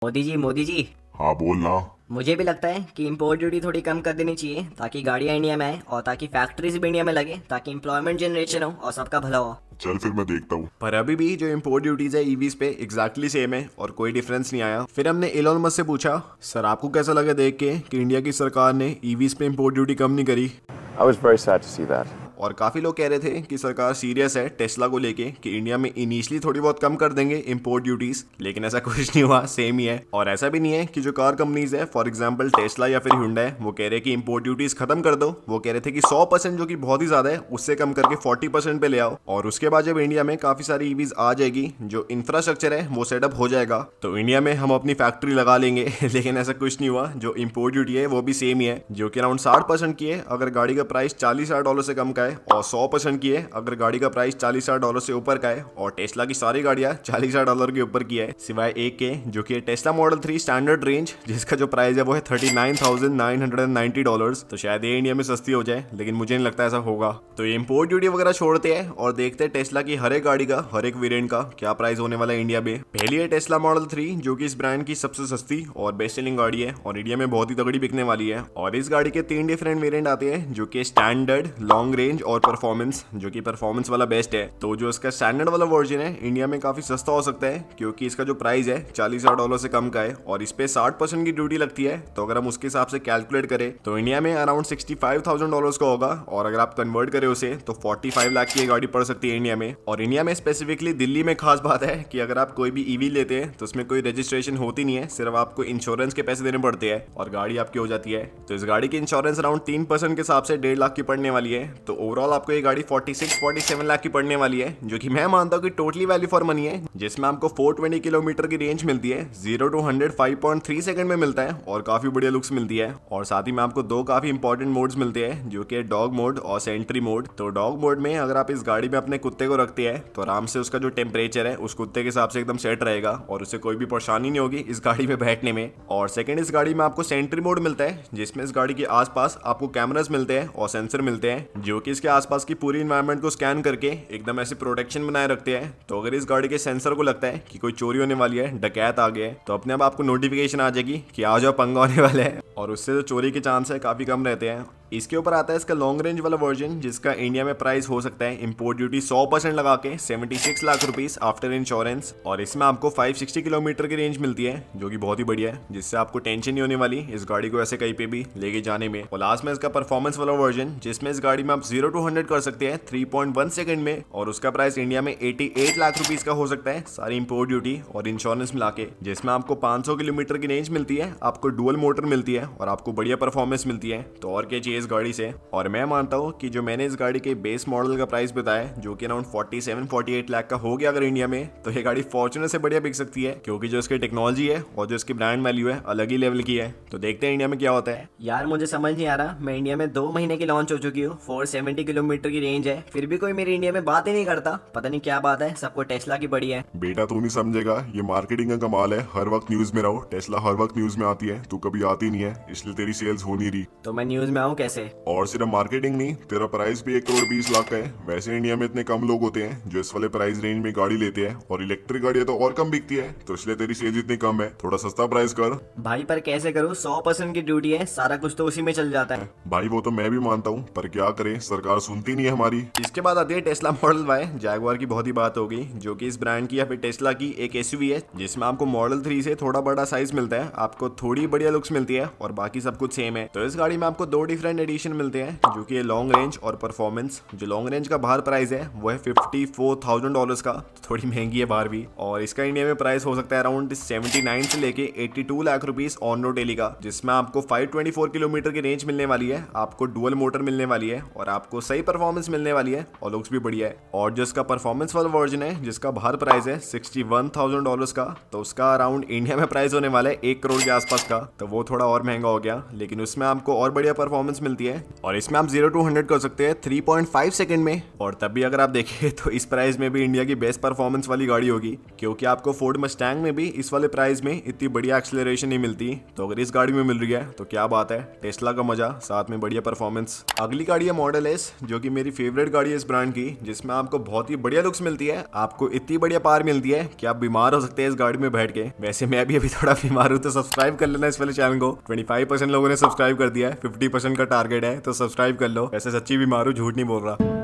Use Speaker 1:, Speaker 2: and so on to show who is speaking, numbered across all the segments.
Speaker 1: मोदी जी।
Speaker 2: हाँ बोलना।
Speaker 1: मुझे भी लगता है कि इंपोर्ट ड्यूटी थोड़ी कम कर देनी चाहिए ताकि गाड़ियाँ इंडिया में आए और ताकि फैक्ट्रीज भी इंडिया में लगे, ताकि एम्प्लॉयमेंट जनरेशन हो और सबका भला हो।
Speaker 2: चल फिर मैं देखता हूँ।
Speaker 3: पर अभी भी जो इम्पोर्ट ड्यूटीज है ईवीज पे एग्जैक्टली सेम है और कोई डिफरेंस नहीं आया। फिर हमने एलोन मस्क से पूछा, सर आपको कैसा लगा देख के कि इंडिया की सरकार ने ईवीज पे इम्पोर्ट ड्यूटी कम नहीं करी।
Speaker 4: I was very sad to see that.
Speaker 3: और काफ़ी लोग कह रहे थे कि सरकार सीरियस है टेस्ला को लेके कि इंडिया में इनिशियली थोड़ी बहुत कम कर देंगे इंपोर्ट ड्यूटीज, लेकिन ऐसा कुछ नहीं हुआ, सेम ही है। और ऐसा भी नहीं है कि जो कार कंपनीज है फॉर एग्जांपल टेस्ला या फिर हुंडई वो कह रहे कि इंपोर्ट ड्यूटीज खत्म कर दो। वो कह रहे थे कि 100% जो कि बहुत ही ज्यादा है उससे कम करके 40% पे ले आओ, और उसके बाद जब इंडिया में काफी सारी ईवीज आ जाएगी, जो इंफ्रास्ट्रक्चर है वो सेटअप हो जाएगा, तो इंडिया में हम अपनी फैक्ट्री लगा लेंगे। लेकिन ऐसा कुछ नहीं हुआ। जो इंपोर्ट ड्यूटी है वो भी सेम ही है, जो कि अराउंड 60% की है अगर गाड़ी का प्राइस $40,000 से कम का है, और 100% की है अगर गाड़ी का प्राइस $40,000 से ऊपर का है। और टेस्ला की सारी गाड़ियां $40,000 के ऊपर की है सिवाय एक के, जो कि टेस्ला मॉडल 3 स्टैंडर्ड रेंज, जिसका जो प्राइस है वो है $39,990। तो शायद ये इंडिया में सस्ती हो जाए, लेकिन मुझे नहीं लगता ऐसा होगा। तो ये इंपोर्ट ड्यूटी वगैरह छोड़ते हैं और देखते हैं टेस्ला की हर एक गाड़ी का, हर एक वेरिएंट का क्या प्राइस होने वाला है इंडिया में। पहली है टेस्ला मॉडल 3, जो कि इस ब्रांड की सबसे सस्ती और बेस्ट सेलिंग गाड़ी है और इंडिया में बहुत ही तगड़ी बिकने वाली है। और इस गाड़ी के 3 डिफरेंट वेरिएंट आते हैं, जो कि स्टैंडर्ड, लॉन्ग रेंज और परफॉर्मेंस, जो कि परफॉर्मेंस वाला बेस्ट है। तो जो इसका स्टैंडर्ड वाला वर्जन है इंडिया में काफी सस्ता हो सकता है, क्योंकि इसका जो प्राइस है $40,000 से कम का है और इस पे 60% की ड्यूटी लगती है। तो अगर हम उसके हिसाब से कैलकुलेट करें तो इंडिया में अराउंड $65,000 का होगा, और अगर आप कन्वर्ट करें उसे तो 45 लाख की ये गाड़ी पड़ सकती है इंडिया में। और इंडिया में स्पेसिफिकली दिल्ली में खास बात है कि अगर आप कोई भी ईवी लेते हैं तो उसमें कोई रजिस्ट्रेशन होती नहीं है, सिर्फ आपको इंश्योरेंस के पैसे देने पड़ते हैं और गाड़ी आपकी हो जाती है। तो इस गाड़ी की इंश्योरेंस अराउंड 3% के हिसाब से 1.5 लाख की पड़ने वाली है। तो ओवरऑल आपको ये गाड़ी 46-47 लाख की पड़ने वाली है, जो कि मैं मानता हूँ कि टोटली वैल्यू फॉर मनी है, जिसमें आपको 420 किलोमीटर की रेंज मिलती है, 0 to 100 5.3 सेकंड में मिलता है और काफी बढ़िया लुक्स मिलती है। और साथ ही में आपको 2 काफी इंपॉर्टेंट मोड्स मिलते हैं, जो कि डॉग मोड और सेंट्री मोड। तो डॉग मोड में अगर आप इस गाड़ी में अपने कुत्ते को रखते हैं तो आराम से उसका जो टेम्परेचर है उस कुत्ते के हिसाब से एकदम सेट रहेगा और उसे कोई भी परेशानी नहीं होगी इस गाड़ी में बैठने में। और सेकंड, इस गाड़ी में आपको सेंट्री मोड मिलता है, जिसमें इस गाड़ी के आसपास आपको कैमरास मिलते हैं और सेंसर मिलते हैं, जो कि इसके आसपास की पूरी एनवायरनमेंट को स्कैन करके एकदम ऐसे प्रोटेक्शन बनाए रखते हैं। तो अगर इस गाड़ी के सेंसर को लगता है कि कोई चोरी होने वाली है, डकैत आ गया है, तो अपने आप आपको नोटिफिकेशन आ जाएगी कि आ जाओ पंगा होने वाला है, और उससे जो चोरी के चांस है काफी कम रहते हैं। इसके ऊपर आता है इसका लॉन्ग रेंज वाला वर्जन, जिसका इंडिया में प्राइस हो सकता है इंपोर्ट ड्यूटी 100% लगा के 76 लाख रुपीस आफ्टर इंश्योरेंस। और इसमें आपको 560 किलोमीटर की रेंज मिलती है, जो कि बहुत ही बढ़िया है, जिससे आपको टेंशन नहीं होने वाली इस गाड़ी को ऐसे कहीं पे भी लेके जाने में। और लास्ट में इसका परफॉर्मेंस वाला वर्जन, जिसमें इस गाड़ी में आप 0 to 100 कर सकते हैं 3.1 सेकंड में, और उसका प्राइस इंडिया में 88 लाख रुपीस का हो सकता है सारी इंपोर्ट ड्यूटी और इंश्योरेंस मिला के, जिसमें आपको 500 किलोमीटर की रेंज मिलती है, आपको डुअल मोटर मिलती है और आपको बढ़िया परफॉर्मेंस मिलती है। तो और क्या चाहिए इस गाड़ी से। और मैं मानता हूँ कि जो मैंने इस गाड़ी के बेस मॉडल का प्राइस बताया, जो कि अराउंड 47-48 लाख का हो गया अगर इंडिया में, तो ये गाड़ी फॉर्च्यूनर से बढ़िया बिक सकती है, क्योंकि जो इसकी टेक्नोलॉजी है और जो इसकी ब्रांड वैल्यू है अलग ही लेवल की है। तो देखते हैं इंडिया में क्या होता है।
Speaker 1: यार मुझे समझ नहीं आ रहा, मैं इंडिया में 2 महीने की लॉन्च हो चुकी हूँ, 470 किलोमीटर की रेंज है, फिर भी कोई मेरी इंडिया में बात ही नहीं करता। पता नहीं क्या बात है, सबको टेस्ला की बड़ी है।
Speaker 2: बेटा तू नहीं समझेगा, ये मार्केटिंग का कमाल है, हर वक्त न्यूज में रहो। टेस्ला हर वक्त न्यूज में आती है, तू कभी आती नहीं है, इसलिए तेरी सेल्स हो नहीं रही।
Speaker 1: तो मैं न्यूज में आऊँ कैसे?
Speaker 2: और सिर्फ मार्केटिंग नहीं, तेरा प्राइस भी 1,20,00,000 का है। वैसे इंडिया में इतने कम लोग होते हैं जो इस वाले प्राइस रेंज में गाड़ी लेते हैं, और इलेक्ट्रिक गाड़ियां तो और कम बिकती है, तो इसलिए तेरी सेल्स इतनी कम है। थोड़ा सस्ता प्राइस कर
Speaker 1: भाई, पर कैसे करूँ? 100% की ड्यूटी है, सारा कुछ तो उसी में चल जाता है।
Speaker 2: भाई। वो तो मैं भी मानता हूँ, पर क्या करें, सरकार सुनती नहीं है हमारी।
Speaker 3: इसके बाद आती है टेस्ला मॉडल Y। जैगवार की बहुत ही बात होगी, जो कि इस ब्रांड की या फिर टेस्ला की एक एसयूवी है, जिसमें आपको मॉडल 3 से थोड़ा बड़ा साइज मिलता है, आपको थोड़ी बढ़िया लुक्स मिलती है और बाकी सब कुछ सेम है। तो इस गाड़ी में आपको 2 डिफरेंट एडिशन मिलते हैं, जो कि लॉन्ग रेंज और परफॉर्मेंस। जो लॉन्ग रेंज का बाहर प्राइस है वो है $54,000 का, तो थोड़ी महंगी है बाहर भी। और इसका इंडिया में प्राइस हो सकता है अराउंड 79 से लेके 82 lakh rupees on road daily का, जिसमें आपको 524 किलोमीटर की रेंज मिलने वाली है, आपको डुअल मोटर मिलने वाली है और आपको सही परफॉर्मेंस मिलने वाली है और लुक्स भी बढ़िया है। और जो इसका परफॉर्मेंस वाला वर्जन है, जिसका बाहर प्राइस है $61,000 का, तो उसका अराउंड इंडिया में प्राइस होने वाला है 1 करोड़ के आसपास का, तो वो थोड़ा और महंगा हो गया, लेकिन उसमें आपको और बढ़िया परफॉर्मेंस मिलती है और इसमें आप 0 to 100 कर सकते हैं 3.5 सेकंड में। और तब भी अगर आप देखें तो इस प्राइस में भी इंडिया की बेस्ट परफॉर्मेंस वाली गाड़ी होगी, क्योंकि आपको फोर्ड मस्टैंग में भी इस वाले प्राइस में इतनी बढ़िया एक्सेलरेशन नहीं मिलती। तो अगर इस गाड़ी में मिल रही है तो क्या बात है, टेस्ला का मजा साथ में बढ़िया परफॉर्मेंस। अगली गाड़ी है मॉडल एस, जो कि मेरी फेवरेट गाड़ी है इस ब्रांड की, जिसमें आपको बहुत ही बढ़िया लुक्स मिलती है, आपको इतनी बढ़िया पावर मिलती है कि आप बीमार हो सकते हैं इस गाड़ी में बैठ के। वैसे मैं भी अभी थोड़ा बीमार हूँ, तो सब्सक्राइब कर लेना इस वाले चैनल को। 25% लोगों ने सब्सक्राइब कर दिया है, 50% का टारगेट है, तो सब्सक्राइब कर लो। वैसे सच्ची बीमार हूँ, झूठ नहीं बोल रहा।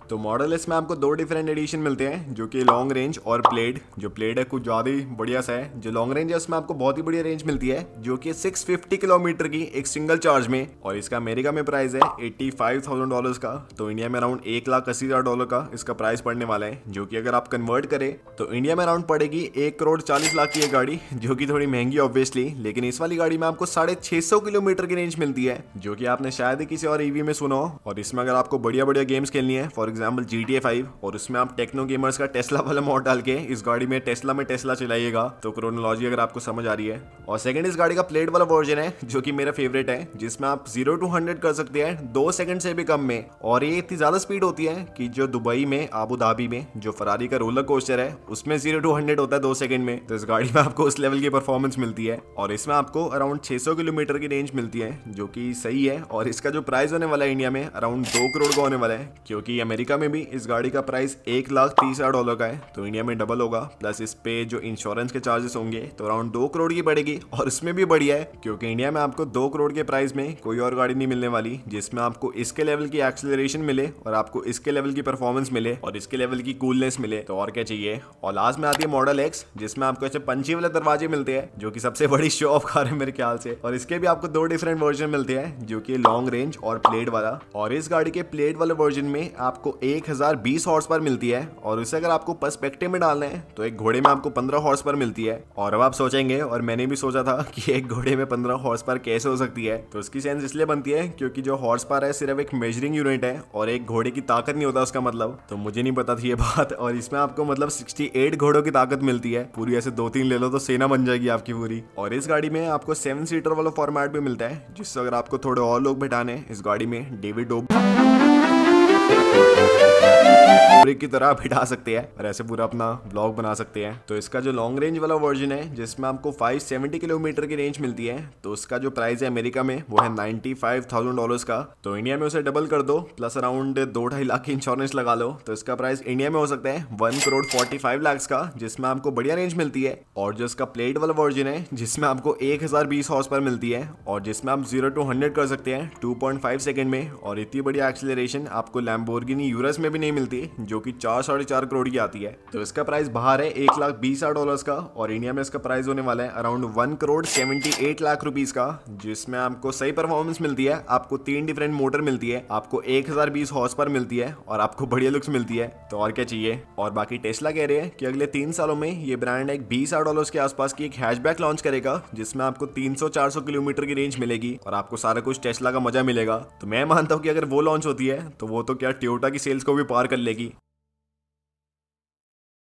Speaker 3: तो मॉडल एस में आपको दो डिफरेंट एडिशन मिलते हैं, जो कि लॉन्ग रेंज और प्लेड। जो प्लेड है कुछ ज़्यादा ही बढ़िया सा है, जो लॉन्ग रेंज है उसमें आपको बहुत ही बढ़िया रेंज मिलती है, जो कि 650 किलोमीटर की एक सिंगल चार्ज में। और इसका अमेरिका में प्राइस है $85,000 का, तो इंडिया में अराउंड $1,80,000 का इसका प्राइस पड़ने वाला है, जो कि अगर आप कन्वर्ट करें तो इंडिया में अराउंड पड़ेगी 1,40,00,000 की ये गाड़ी, जो कि थोड़ी महंगी ऑब्वियसली। लेकिन इस वाली गाड़ी में आपको 650 किलोमीटर की रेंज मिलती है, जो कि आपने शायद ही किसी और ईवी में सुना हो। और इसमें अगर आपको बढ़िया बढ़िया गेम्स खेलनी है, फॉर एग्जाम्पल GTA 5, और उसमें आप टेक्नो गेमर्स का टेस्ला वाला मोड डाल के इस गाड़ी में टेस्ला चलाइएगा, तो क्रोनोलॉजी अगर आपको समझ आ रही है। और सेकंड इस गाड़ी का प्लेट वाला वर्जन है, जो कि मेरा फेवरेट है, जिसमें आप 0 to 100 कर सकते हैं 2 सेकंड से भी कम में। और ये इतनी ज्यादा स्पीड होती है कि जो दुबई में, आबू धाबी में जो फरारी का रोलर कोस्टर है, उसमें 0 to 100 होता है 2 सेकंड में। तो इस गाड़ी में आपको उस लेवल की परफॉर्मेंस मिलती है। और इसमें आपको अराउंड 600 किलोमीटर की रेंज मिलती है, जो कि सही है। और इसका जो प्राइस होने वाला है इंडिया में अराउंड 2 करोड़ का होने वाला है, क्योंकि अमेरिका में भी इस गाड़ी का प्राइस $1,30,000 का है, तो इंडिया में डबल होगा। प्लस इस पे जो इंश्योरेंस के चार्जेस होंगे तो अराउंड 2 करोड़ की पड़ेगी। और इसमें भी बढ़िया है, क्योंकि इंडिया में आपको 2 करोड़ के प्राइस में कोई और गाड़ी नहीं मिलने वाली, जिसमें आपको इसके लेवल की एक्सेलरेशन मिले और आपको इसके लेवल की परफॉर्मेंस मिले और इसके लेवल की कूलनेस मिले, तो और क्या चाहिए। और लास्ट में आती है मॉडल एक्स, जिसमें आपको ऐसे पंची वाले दरवाजे मिलते हैं, जो कि सबसे बड़ी शो ऑफ कार है मेरे ख्याल से। और इसके भी आपको 2 डिफरेंट वर्जन मिलते हैं, जो कि लॉन्ग रेंज और प्लेड वाला। और इस गाड़ी के प्लेड वाले वर्जन में आपको 1020 हॉर्स पावर मिलती है, और उसे अगर आपको पर्सपेक्टिव में डालना है तो एक घोड़े में आपको 15 हॉर्स पावर मिलती है। और अब आप सोचेंगे, और मैंने भी सोचा था कि एक घोड़े में 15 हॉर्स पावर कैसे हो सकती है, तो उसकी सेंस इसलिए बनती है क्योंकि जो हॉर्स पावर है सिर्फ एक मेजरिंग यूनिट है, और एक घोड़े की ताकत नहीं होता उसका मतलब। तो मुझे नहीं पता थी ये बात। और इसमें आपको मतलब 68 घोड़ों की ताकत मिलती है पूरी, ऐसे 2-3 ले लो तो सेना बन जाएगी आपकी पूरी। और इस गाड़ी में आपको 7 सीटर वाला फॉर्मेट भी मिलता है, जिससे अगर आपको थोड़े और लोग बैठाने इस गाड़ी में, डेविड की तरह बिठा सकते हैं और ऐसे पूरा अपना ब्लॉग बना सकते हैं। तो इसका जो लॉन्ग रेंज वाला वर्जन है, जिसमें आपको 570 किलोमीटर की रेंज मिलती है, तो उसका जो प्राइस है अमेरिका में वो है $95,000 का। तो इंडिया में उसे डबल कर दो, प्लस अराउंड 2-2.5 लाख की इंश्योरेंस लगा लो, तो इसका प्राइस इंडिया में हो सकता है 1,45,00,000 का, जिसमें आपको बढ़िया रेंज मिलती है। और जो इसका प्लेट वाला वर्जन है, जिसमें आपको 1020 हॉर्स पावर मिलती है, और जिसमें आप 0 to 100 कर सकते हैं 2.5 सेकंड में। और इतनी बढ़िया एक्सेलरेशन आपको लैम्बोर्गिनी यूरस में भी नहीं मिलती, जो कि 4-4.5 करोड़ की आती है। तो इसका प्राइस बाहर है $1,20,000 का, और इंडिया में इसका प्राइस होने वाला है अराउंड 1,78,00,000 रुपीज का, जिसमें आपको सही परफॉर्मेंस मिलती है। आपको 3 डिफरेंट मोटर मिलती है, आपको 1020 हॉर्स पावर मिलती है, और आपको बढ़िया लुक्स मिलती है। तो और क्या चाहिए। और बाकी टेस्ला कह रहे हैं कि अगले 3 सालों में ये ब्रांड एक $20,000 के आसपास की एक हैचबैक लॉन्च करेगा, जिसमें आपको 300-400 किलोमीटर की रेंज मिलेगी, और आपको सारा कुछ टेस्ला का मजा मिलेगा। तो मैं मानता हूँ कि अगर वो लॉन्च होती है तो वो तो क्या टोयोटा की सेल्स को भी पार कर लेगी।